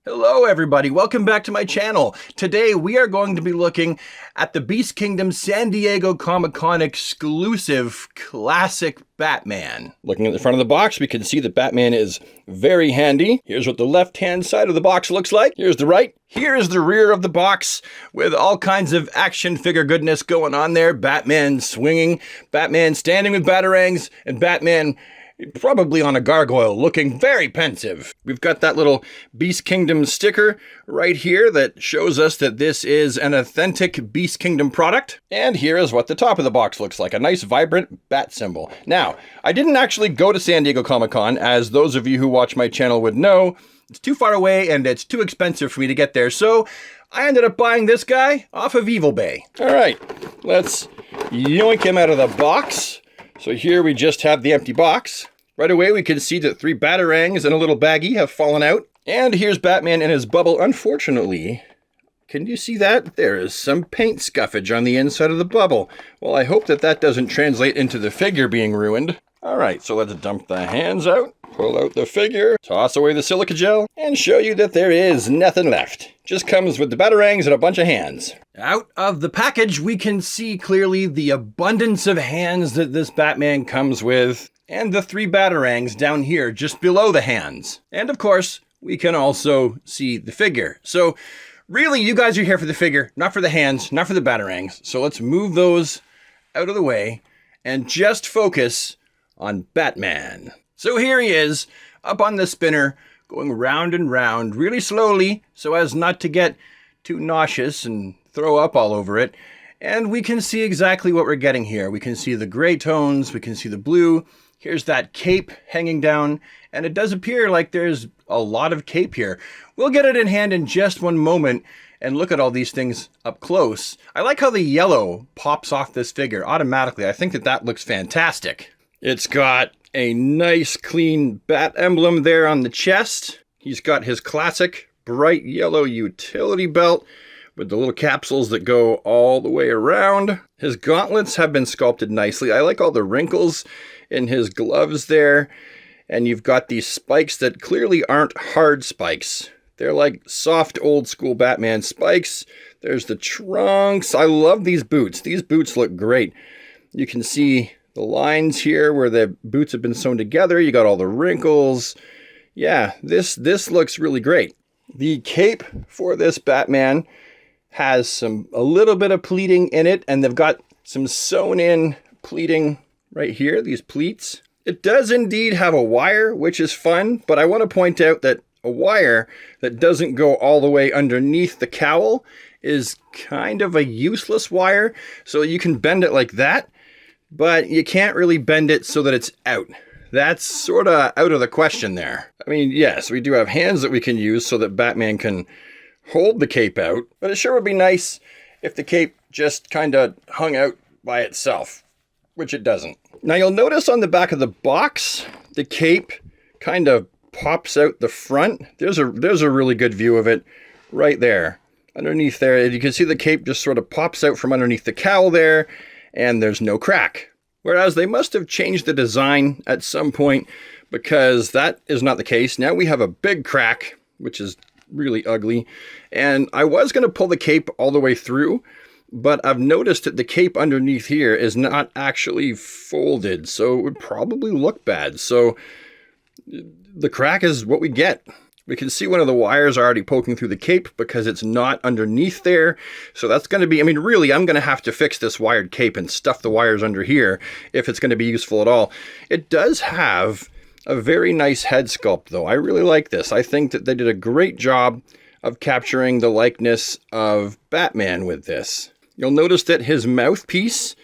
Hello everybody, welcome back to my channel. Today we are going to be looking at the Beast Kingdom San Diego Comic-Con exclusive classic Batman. Looking at the front of the box, we can see that Batman is very handy. Here's what the left-hand side of the box looks like. Here's the right. Here's the rear of the box with all kinds of action figure goodness going on there. Batman swinging, Batman standing with batarangs, and Batman probably on a gargoyle, looking very pensive. We've got that little Beast Kingdom sticker right here that shows us that this is an authentic Beast Kingdom product. And here is what the top of the box looks like, a nice vibrant bat symbol. Now, I didn't actually go to San Diego Comic-Con, as those of you who watch my channel would know. It's too far away and it's too expensive for me to get there, so I ended up buying this guy off of Evil Bay. All right, let's yoink him out of the box. So here we just have the empty box. Right away we can see that 3 batarangs and a little baggie have fallen out. And here's Batman in his bubble. Unfortunately, can you see that? There is some paint scuffage on the inside of the bubble. Well, I hope that that doesn't translate into the figure being ruined. All right, so let's dump the hands out, pull out the figure, toss away the silica gel, and show you that there is nothing left. Just comes with the batarangs and a bunch of hands. Out of the package, we can see clearly the abundance of hands that this Batman comes with, and the 3 batarangs down here just below the hands. And of course, we can also see the figure. So really, you guys are here for the figure, not for the hands, not for the batarangs. So let's move those out of the way and just focus on Batman. So here he is, up on the spinner, going round and round really slowly so as not to get too nauseous and throw up all over it. And we can see exactly what we're getting here. We can see the gray tones, we can see the blue. Here's that cape hanging down, and it does appear like there's a lot of cape here. We'll get it in hand in just one moment and look at all these things up close. I like how the yellow pops off this figure automatically. I think that that looks fantastic. It's got a nice clean bat emblem there on the chest. He's got his classic bright yellow utility belt with the little capsules that go all the way around. His gauntlets have been sculpted nicely. I like all the wrinkles in his gloves there. And you've got these spikes that clearly aren't hard spikes. They're like soft old school Batman spikes. There's the trunks. I love these boots. These boots look great. You can see the lines here where the boots have been sewn together. You got all the wrinkles. Yeah, this looks really great. The cape for this Batman has a little bit of pleating in it, and they've got some sewn in pleating right here, these pleats. It does indeed have a wire, which is fun, but I want to point out that a wire that doesn't go all the way underneath the cowl is kind of a useless wire. So you can bend it like that, but you can't really bend it so that it's out. That's sort of out of the question there. I mean, yes, we do have hands that we can use so that Batman can hold the cape out, but it sure would be nice if the cape just kind of hung out by itself, which it doesn't. Now you'll notice on the back of the box, the cape kind of pops out the front. There's a really good view of it right there. Underneath there, you can see the cape just sort of pops out from underneath the cowl there, and there's no crack. Whereas they must have changed the design at some point, because that is not the case. Now we have a big crack, which is really ugly. And I was going to pull the cape all the way through, but I've noticed that the cape underneath here is not actually folded, so it would probably look bad. So the crack is what we get. We can see one of the wires already poking through the cape because it's not underneath there. So that's going to be, I mean, really, I'm going to have to fix this wired cape and stuff the wires under here if it's going to be useful at all. It does have a very nice head sculpt, though. I really like this. I think that they did a great job of capturing the likeness of Batman with this. You'll notice that his mouthpiece,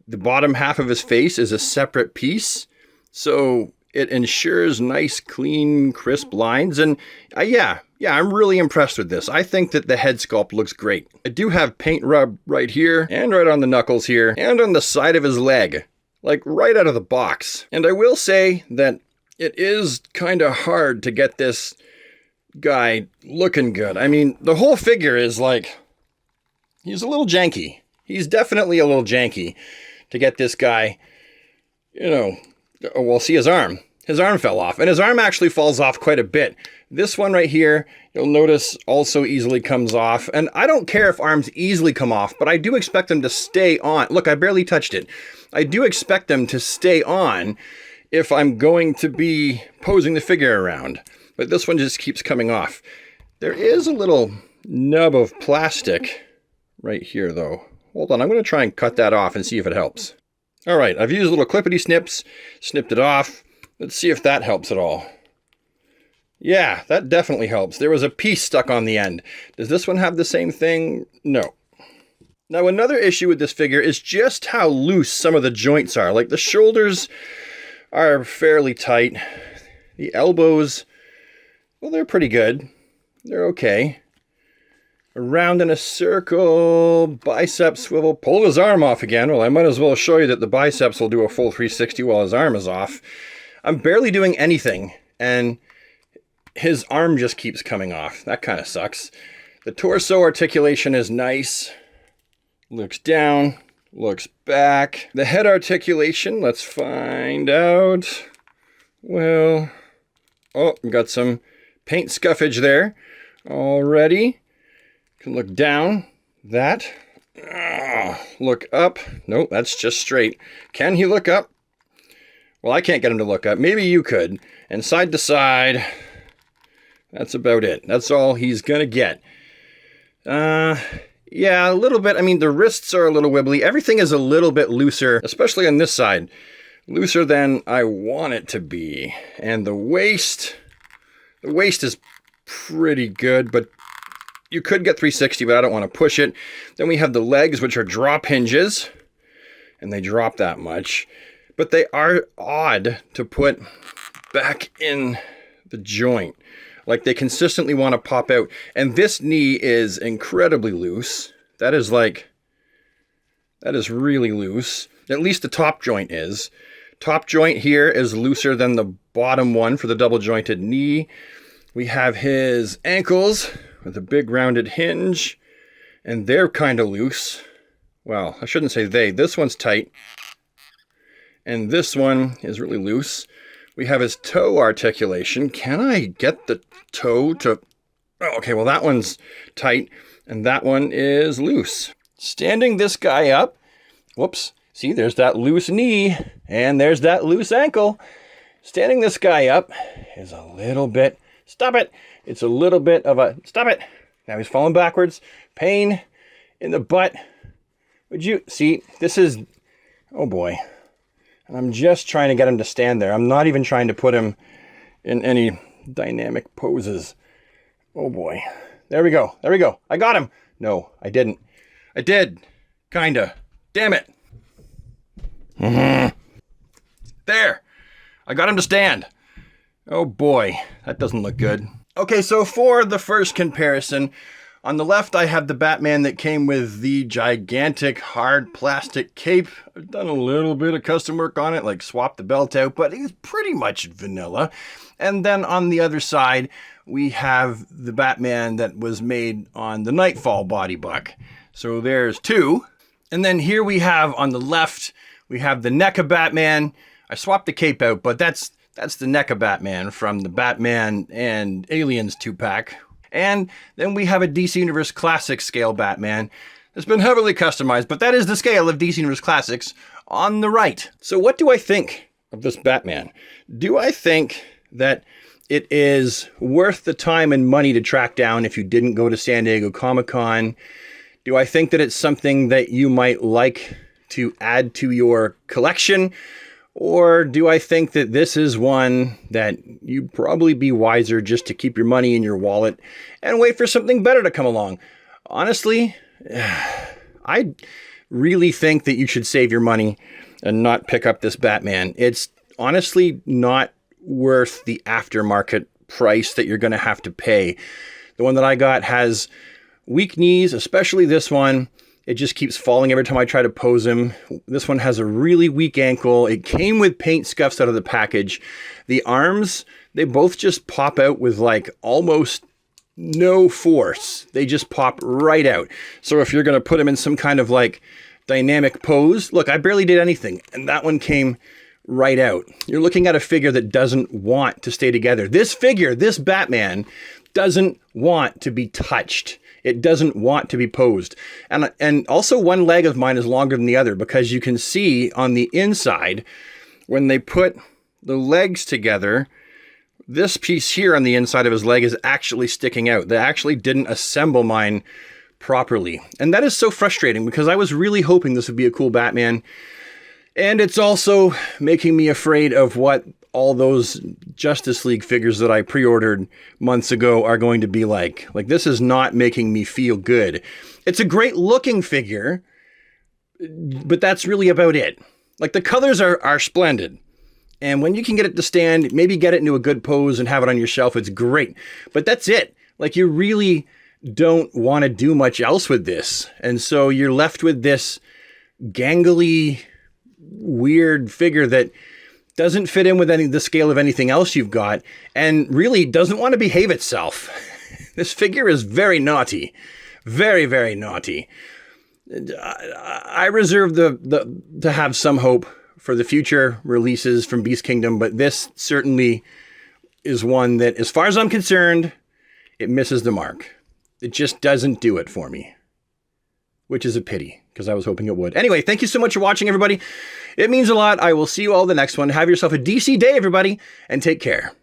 the bottom half of his face, is a separate piece. So it ensures nice, clean, crisp lines. And yeah, I'm really impressed with this. I think that the head sculpt looks great. I do have paint rub right here, and right on the knuckles here, and on the side of his leg, like right out of the box. And I will say that it is kind of hard to get this guy looking good. I mean, the whole figure is like, he's a little janky. He's definitely a little janky to get this guy, you know. Well, see his arm. his arm fell off. And his arm actually falls off quite a bit. This one right here, you'll notice also easily comes off. And I don't care if arms easily come off, but I do expect them to stay on. Look, I barely touched it. I do expect them to stay on if I'm going to be posing the figure around. But this one just keeps coming off. There is a little nub of plastic right here though. Hold on, I'm going to try and cut that off and see if it helps. All right, I've used little clippity snips, snipped it off. Let's see if that helps at all. Yeah, that definitely helps. There was a piece stuck on the end. Does this one have the same thing? No. Now, another issue with this figure is just how loose some of the joints are. Like the shoulders are fairly tight. The elbows, well, they're pretty good. They're okay. Around in a circle, bicep swivel, pull his arm off again. Well, I might as well show you that the biceps will do a full 360 while his arm is off. I'm barely doing anything, and his arm just keeps coming off. That kind of sucks. The torso articulation is nice. Looks down, looks back. The head articulation, let's find out. Well, oh, we got some paint scuffage there already. Can look down. That. Look up. Nope, that's just straight. Can he look up? Well, I can't get him to look up. Maybe you could. And side to side, that's about it. That's all he's gonna get. Yeah, a little bit. I mean, the wrists are a little wibbly. Everything is a little bit looser, especially on this side. Looser than I want it to be. And the waist is pretty good, but you could get 360, but I don't want to push it. Then we have the legs, which are drop hinges, and they drop that much. But they are odd to put back in the joint. Like they consistently want to pop out. And this knee is incredibly loose. That is really loose. At least the top joint is. Top joint here is looser than the bottom one for the double jointed knee. We have his ankles with a big rounded hinge. And they're kind of loose. Well, I shouldn't say they. This one's tight. And this one is really loose. We have his toe articulation. Can I get the toe to... Oh, okay, well that one's tight, and that one is loose. Standing this guy up, whoops, see there's that loose knee, and there's that loose ankle. Standing this guy up is a little bit... Stop it! It's a little bit of a... Stop it! Now he's falling backwards. Pain in the butt. Would you... See, this is... Oh boy. And I'm just trying to get him to stand there. I'm not even trying to put him in any dynamic poses. Oh boy. There we go. There we go. I got him. No, I didn't. I did. Kinda. Damn it. There. I got him to stand. Oh boy. That doesn't look good. Okay, so for the first comparison, on the left, I have the Batman that came with the gigantic hard plastic cape. I've done a little bit of custom work on it, like swap the belt out, but it's pretty much vanilla. And then on the other side, we have the Batman that was made on the Nightfall body buck. So there's two. And then here we have on the left, we have the NECA Batman. I swapped the cape out, but that's the NECA Batman from the Batman and Aliens 2-pack. And then we have a DC Universe Classic scale Batman that's been heavily customized, but that is the scale of DC Universe Classics on the right. So what do I think of this Batman? Do I think that it is worth the time and money to track down if you didn't go to San Diego Comic-Con? Do I think that it's something that you might like to add to your collection? Or do I think that this is one that you'd probably be wiser just to keep your money in your wallet and wait for something better to come along? Honestly, I really think that you should save your money and not pick up this Batman. It's honestly not worth the aftermarket price that you're going to have to pay. The one that I got has weak knees, especially this one. It just keeps falling every time I try to pose him. This one has a really weak ankle. It came with paint scuffs out of the package. The arms, they both just pop out with like almost no force. They just pop right out. So if you're going to put him in some kind of like dynamic pose, look, I barely did anything. And that one came right out. You're looking at a figure that doesn't want to stay together. This figure, this Batman, doesn't want to be touched. It doesn't want to be posed. And also one leg of mine is longer than the other, because you can see on the inside, when they put the legs together, this piece here on the inside of his leg is actually sticking out. They actually didn't assemble mine properly. And that is so frustrating, because I was really hoping this would be a cool Batman. And it's also making me afraid of what all those Justice League figures that I pre-ordered months ago are going to be like. Like, this is not making me feel good. It's a great looking figure, but that's really about it. Like, the colors are splendid. And when you can get it to stand, maybe get it into a good pose and have it on your shelf, it's great. But that's it. Like, you really don't want to do much else with this. And so you're left with this gangly, weird figure that doesn't fit in with the scale of anything else you've got, and really doesn't want to behave itself. This figure is very naughty. Very, very naughty. I reserve to have some hope for the future releases from Beast Kingdom, but this certainly is one that, as far as I'm concerned, it misses the mark. It just doesn't do it for me, which is a pity, because I was hoping it would. Anyway, thank you so much for watching, everybody. It means a lot. I will see you all the next one. Have yourself a DC day, everybody, and take care.